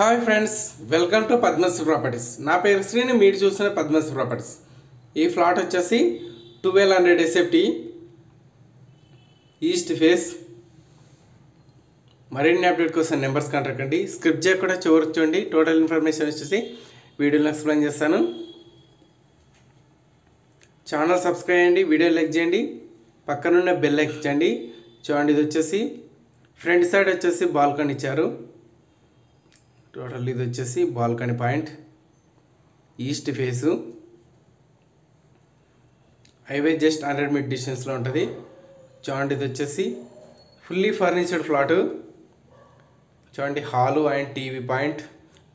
Hi friends, welcome to Padmashri properties. నా పేరు శ్రీని, మీరు చూసిన పద్మశ్రీ ప్రాపర్టీస్. ఈ ఫ్లాట్ వచ్చేసి 1200 SFT ఈస్ట్ ఫేస్. మరిన్ని అప్డేట్ కోసం నెంబర్స్ కాంటాక్ట్ అండి. స్క్రిప్ట్ చేయకుండా చివరికి చూడండి. టోటల్ ఇన్ఫర్మేషన్ వచ్చేసి వీడియోలో ఎక్స్ప్లెయిన్ చేస్తాను. ఛానల్ సబ్స్క్రైబ్ చేయండి, వీడియో లైక్ చేయండి, పక్కనున్న బెల్ ఎక్కించండి. చూడండి, ఇది వచ్చేసి ఫ్రంట్ సైడ్ వచ్చేసి బాల్కనీ ఇచ్చారు. టోటల్ ఇది వచ్చేసి balcony point, east face, highway just 100 meter డిస్టెన్స్లో ఉంటుంది. చూడండి, ఇది వచ్చేసి ఫుల్లీ ఫర్నిచర్డ్ ఫ్లాటు. చూడండి, hall and TV point,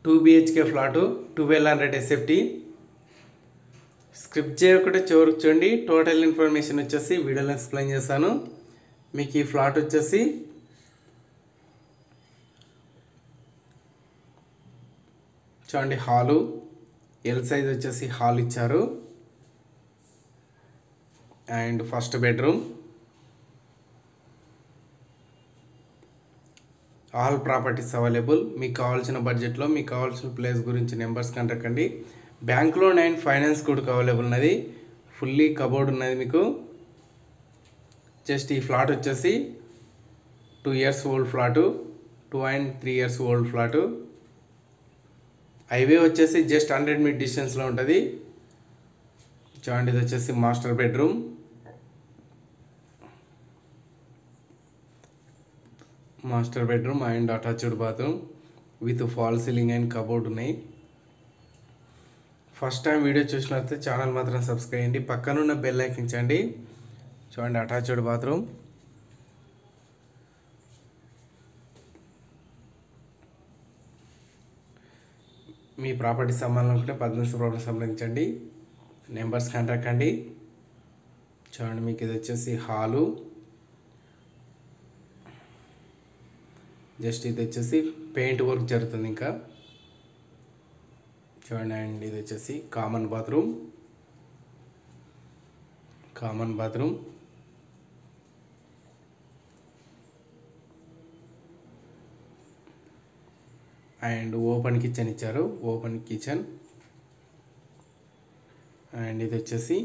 2 BHK flat, 1200 SFT. Script చేయకుండా చివరికి చూడండి. టోటల్ ఇన్ఫర్మేషన్ వచ్చేసి వీడియోలో ఎక్స్ప్లెయిన్ చేస్తాను. మీకు ఈ ఫ్లాట్ వచ్చేసి చూడండి, హాలు ఎల్ సైజ్ వచ్చేసి హాల్ ఇచ్చారు. And first bedroom. All properties available. మీకు కావాల్సిన బడ్జెట్లో మీకు కావాల్సిన ప్లేస్ గురించి నెంబర్స్ కాంటాక్ట్ అండి. బ్యాంక్ లోన్ అండ్ ఫైనాన్స్ కూడా అవైలబుల్ ఉన్నది. ఫుల్లీ కబోర్డ్ ఉన్నది మీకు. జస్ట్ ఈ ఫ్లాట్ వచ్చేసి 2 years old flat, 2 and 3 years old flat. Highway వచ్చేసి జస్ట్ 100 మీటర్ డిస్టెన్స్లో ఉంటుంది. చూడండి, ఇది వచ్చేసి master bedroom. Master bedroom and attached bathroom with fall ceiling and cupboard ఉన్నాయి. ఫస్ట్ టైం వీడియో చూసినట్లయితే ఛానల్ మాత్రం సబ్స్క్రైబ్ చేయండి, పక్కనున్న బెల్ ఎక్కించండి. చూడండి, అటాచ్డ్ బాత్రూమ్. మీ ప్రాపర్టీ సంబంధించుకుంటే పద్మశ్రీ ప్రాపర్టీ సంప్రదించండి. నెంబర్స్ కాంటాక్ట్ అండి. చూడండి, మీకు ఇది వచ్చేసి హాలు. జస్ట్ ఇది వచ్చేసి పెయింట్ వర్క్ జరుగుతుంది ఇంకా. చూడండి, అండ్ ఇది వచ్చేసి common bathroom. And open kitchen ఇచ్చారు. Open kitchen. అండ్ ఇది వచ్చేసి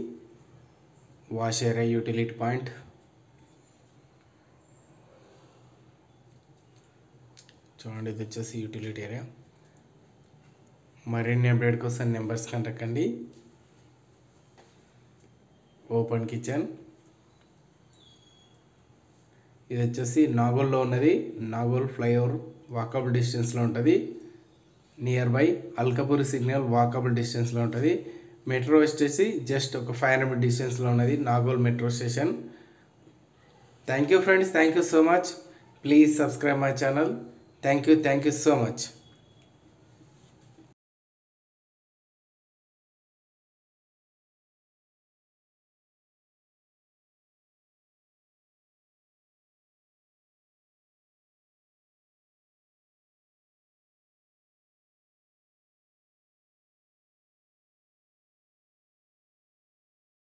వాష్ ఏరియా, యూటిలిటీ పాయింట్. చూడండి, ఇది వచ్చేసి యూటిలిటీ ఏరియా. మరిన్ని అప్డేట్ కోసం నెంబర్స్ కాంటాక్ట్ అండి. Open kitchen. ఇది వచ్చేసి నాగోల్లో ఉన్నది. నాగోల్ ఫ్లైఓవర్ వాకబుల్ డిస్టెన్స్లో ఉంటుంది. Near by Alkapuri signal walkable డిస్టెన్స్లో ఉంటుంది. మెట్రో వచ్చేసి జస్ట్ ఒక 500 మీటర్ డిస్టెన్స్లో ఉన్నది Nagole metro station. Thank you friends, thank you so much. Please subscribe my channel. Thank you so much.